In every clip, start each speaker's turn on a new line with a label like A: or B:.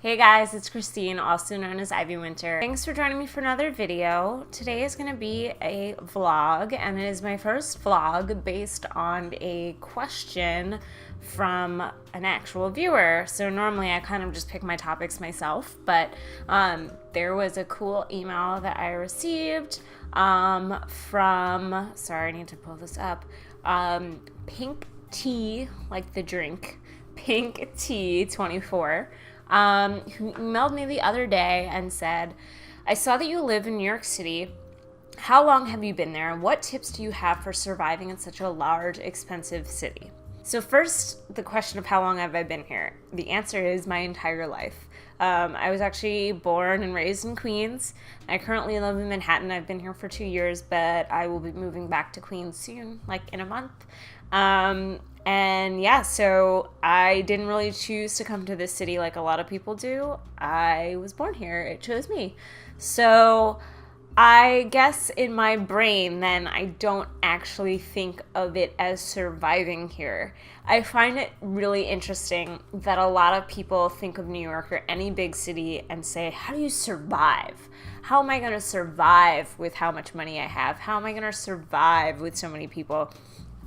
A: Hey guys, it's Christine, also known as IvyWinter. Thanks for joining me for another video. Today is going to be a vlog, and it is my first vlog based on a question from an actual viewer. So normally I kind of just pick my topics myself, but there was a cool email that I received from, sorry, I need to pull this up, Pink Tea, like the drink, Pink Tea 24. Who emailed me the other day and said, I saw that you live in New York City. How long have you been there, and what tips do you have for surviving in such a large, expensive city? So first, the question of how long have I been here? The answer is my entire life. I was actually born and raised in Queens. I currently live in Manhattan. I've been here for 2 years, but I will be moving back to Queens soon, like in a month. And yeah, so I didn't really choose to come to this city like a lot of people do. I was born here. It chose me. So I guess in my brain, then, I don't actually think of it as surviving here. I find it really interesting that a lot of people think of New York or any big city and say, how do you survive? How am I going to survive with how much money I have? How am I going to survive with so many people?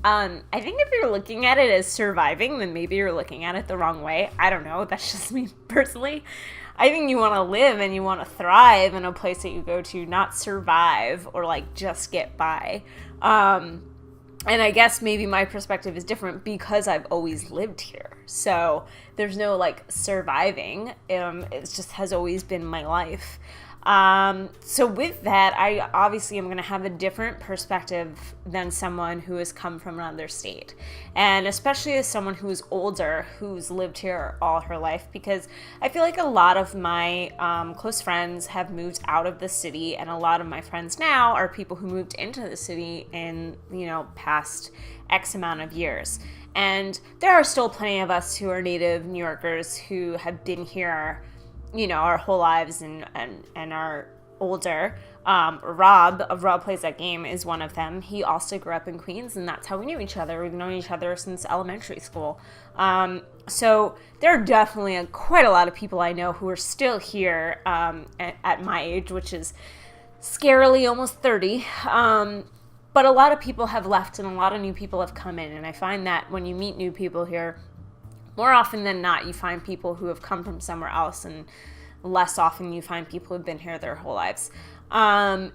A: I think if you're looking at it as surviving, then maybe you're looking at it the wrong way. I don't know. That's just me personally. I think you want to live and you want to thrive in a place that you go to, not survive or like just get by. And I guess maybe my perspective is different because I've always lived here. So there's no like surviving. It just has always been my life. So with that, I obviously am going to have a different perspective than someone who has come from another state. And especially as someone who is older, who's lived here all her life, because I feel like a lot of my close friends have moved out of the city, and a lot of my friends now are people who moved into the city in, past X amount of years. And there are still plenty of us who are native New Yorkers who have been here our whole lives and are older. Rob plays that game, is one of them. He also grew up in Queens, and that's how we knew each other. We've known each other since elementary school. So there are definitely quite a lot of people I know who are still here at my age, which is scarily almost 30. But a lot of people have left and a lot of new people have come in, and I find that when you meet new people here, more often than not, you find people who have come from somewhere else, and less often you find people who have been here their whole lives. And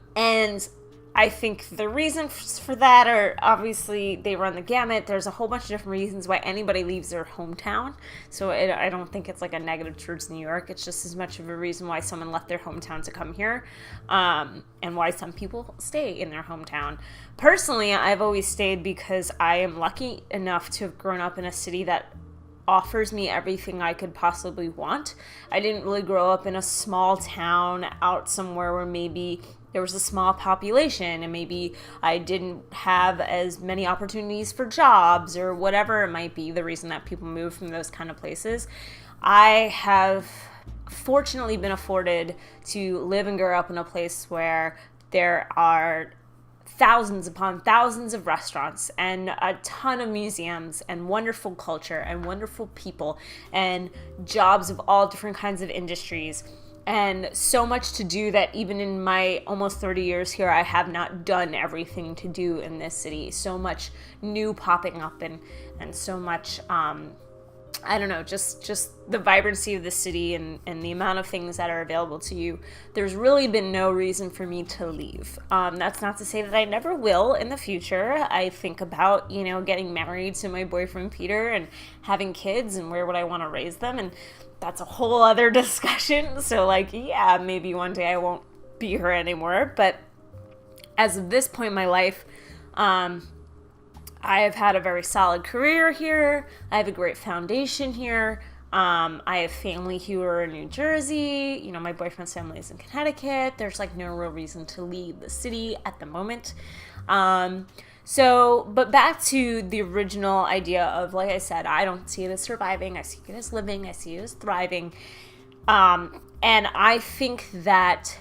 A: I think the reasons for that are obviously they run the gamut. There's a whole bunch of different reasons why anybody leaves their hometown. So I don't think it's like a negative towards New York. It's just as much of a reason why someone left their hometown to come here, and why some people stay in their hometown. Personally, I've always stayed because I am lucky enough to have grown up in a city that offers me everything I could possibly want. I didn't really grow up in a small town out somewhere where maybe there was a small population and maybe I didn't have as many opportunities for jobs or whatever it might be, the reason that people move from those kind of places. I have fortunately been afforded to live and grow up in a place where there are thousands upon thousands of restaurants and a ton of museums and wonderful culture and wonderful people and jobs of all different kinds of industries, and so much to do that even in my almost 30 years here, I have not done everything to do in this city. So much new popping up and so much I don't know, just the vibrancy of the city and the amount of things that are available to you. There's really been no reason for me to leave. That's not to say that I never will in the future. I think about, getting married to my boyfriend Peter and having kids and where would I want to raise them. And that's a whole other discussion. So yeah, maybe one day I won't be here anymore. But as of this point in my life, I have had a very solid career here. I have a great foundation here. I have family who are in New Jersey. My boyfriend's family is in Connecticut. There's no real reason to leave the city at the moment. But back to the original idea of, like I said, I don't see it as surviving. I see it as living. I see it as thriving. And I think that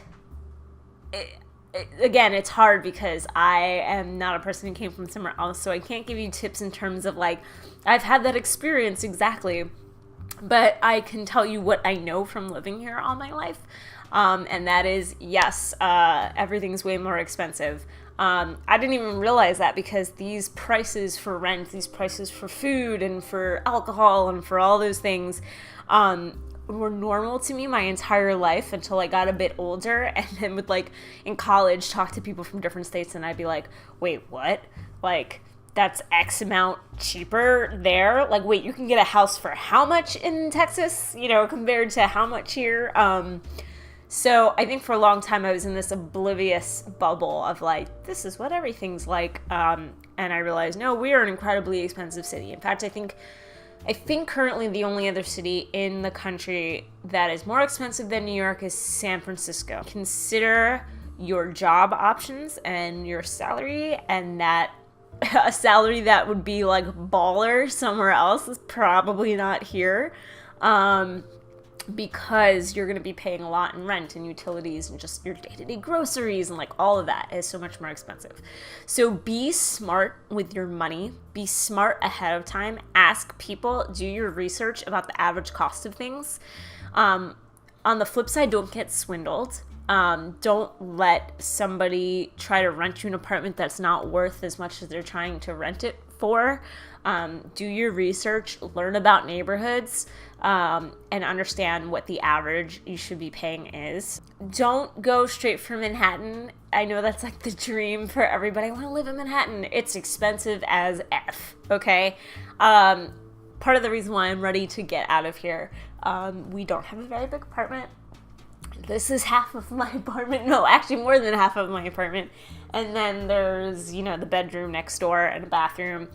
A: again, it's hard because I am not a person who came from somewhere else, so I can't give you tips in terms of I've had that experience exactly. But I can tell you what I know from living here all my life. And that is, yes, everything's way more expensive. I didn't even realize that because these prices for rent, these prices for food and for alcohol and for all those things, were normal to me my entire life until I got a bit older, and then would, like, in college talk to people from different states, and I'd be like, wait, what? Like, that's X amount cheaper there? Like, wait, you can get a house for how much in Texas, compared to how much here? So I think for a long time I was in this oblivious bubble of, like, this is what everything's like. And I realized, no, we are an incredibly expensive city. In fact, I think currently the only other city in the country that is more expensive than New York is San Francisco. Consider your job options and your salary, and that a salary that would be like baller somewhere else is probably not here, because you're going to be paying a lot in rent and utilities and just your day-to-day groceries, and like all of that is so much more expensive. So be smart with your money. Be smart ahead of time. Ask people. Do your research about the average cost of things. On the flip side, don't get swindled. Don't let somebody try to rent you an apartment that's not worth as much as they're trying to rent it for. Do your research, learn about neighborhoods, and understand what the average you should be paying is. Don't go straight for Manhattan. I know that's like the dream for everybody. I want to live in Manhattan. It's expensive as F, okay? Part of the reason why I'm ready to get out of here, we don't have a very big apartment. This is half of my apartment. No, actually more than half of my apartment. And then there's, the bedroom next door and a bathroom.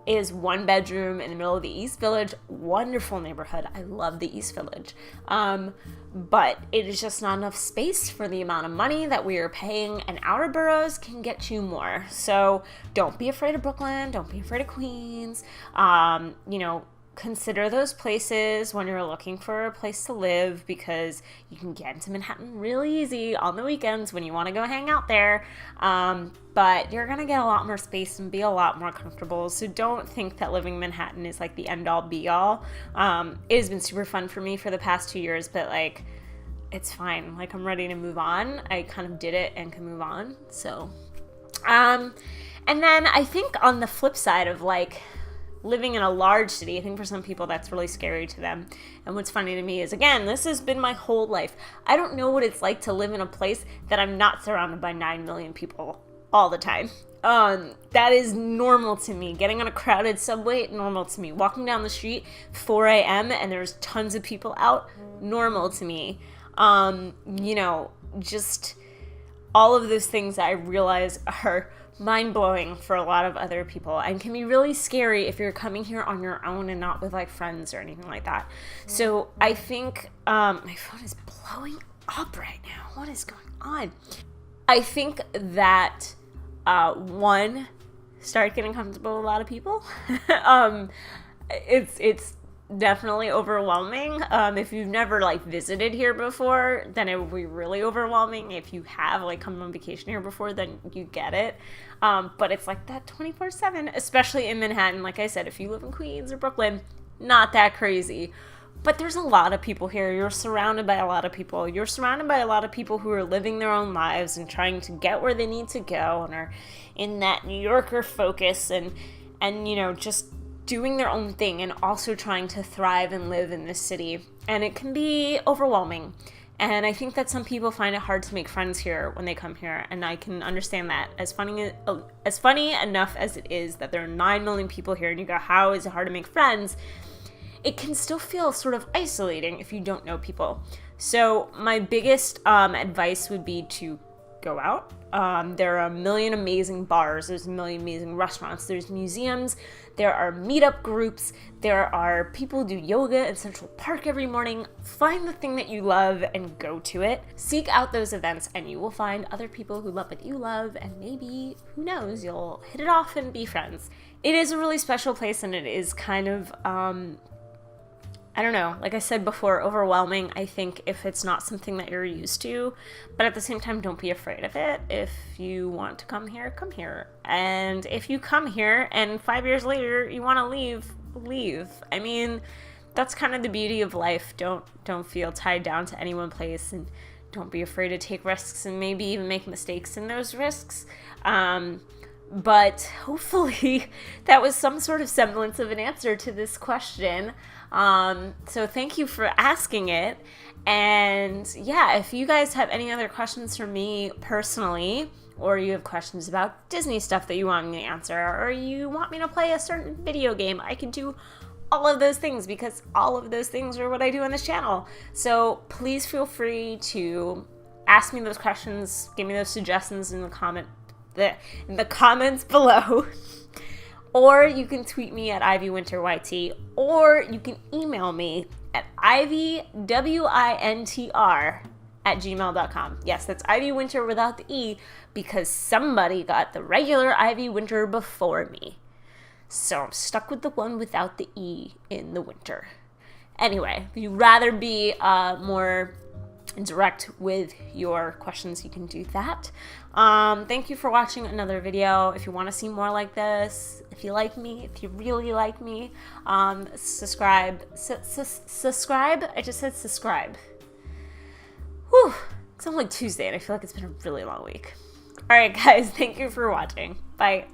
A: Is one bedroom in the middle of the East Village. Wonderful neighborhood. I love the East Village. But it is just not enough space for the amount of money that we are paying, and outer boroughs can get you more. So don't be afraid of Brooklyn. Don't be afraid of Queens. Consider those places when you're looking for a place to live, because you can get into Manhattan really easy on the weekends when you want to go hang out there. But you're going to get a lot more space and be a lot more comfortable. So don't think that living in Manhattan is like the end all be all. It has been super fun for me for the past 2 years, but like, it's fine. Like, I'm ready to move on. I kind of did it and can move on. So, and then I think on the flip side of like, living in a large city, I think for some people that's really scary to them. And what's funny to me is, again, this has been my whole life. I don't know what it's like to live in a place that I'm not surrounded by 9 million people all the time. That is normal to me. Getting on a crowded subway, normal to me. Walking down the street, 4 a.m. and there's tons of people out, normal to me. Just all of those things that I realize are mind-blowing for a lot of other people, and can be really scary if you're coming here on your own and not with like friends or anything like that. So I think my phone is blowing up right now. What is going on? I think that one, start getting comfortable with a lot of people. It's definitely overwhelming. If you've never like visited here before, then it would be really overwhelming. If you have like come on vacation here before, then you get it. But it's like that 24/7, especially in Manhattan. Like I said, if you live in Queens or Brooklyn, not that crazy. But there's a lot of people here. You're surrounded by a lot of people. You're surrounded by a lot of people who are living their own lives and trying to get where they need to go, and are in that New Yorker focus and just doing their own thing, and also trying to thrive and live in this city. And it can be overwhelming. And I think that some people find it hard to make friends here when they come here, and I can understand that. As funny enough as it is that there are 9 million people here, and you go, how is it hard to make friends? It can still feel sort of isolating if you don't know people. So my biggest advice would be to go out. There are a million amazing bars. There's a million amazing restaurants. There's museums. There are meetup groups. There are people who do yoga in Central Park every morning. Find the thing that you love and go to it. Seek out those events, and you will find other people who love what you love, and maybe, who knows, you'll hit it off and be friends. It is a really special place, and it is kind of, I don't know, like I said before, overwhelming, I think, if it's not something that you're used to. But at the same time, don't be afraid of it. If you want to come here, come here. And if you come here and 5 years later you want to leave, leave. I mean, that's kind of the beauty of life. Don't feel tied down to any one place, and don't be afraid to take risks and maybe even make mistakes in those risks. But hopefully that was some sort of semblance of an answer to this question. So thank you for asking it. And yeah, if you guys have any other questions for me personally, or you have questions about Disney stuff that you want me to answer, or you want me to play a certain video game, I can do all of those things, because all of those things are what I do on this channel. So please feel free to ask me those questions, give me those suggestions in the comments below. Or you can tweet me at IvyWinterYT, or you can email me at IvyWinter@gmail.com. Yes, that's IvyWinter without the E, because somebody got the regular IvyWinter before me. So I'm stuck with the one without the E in the winter. Anyway, if you'd rather be more direct with your questions, you can do that. Thank you for watching another video. If you want to see more like this, if you like me, if you really like me, subscribe. Subscribe? I just said subscribe. Whew, it's only Tuesday and I feel like it's been a really long week. Alright guys, thank you for watching. Bye.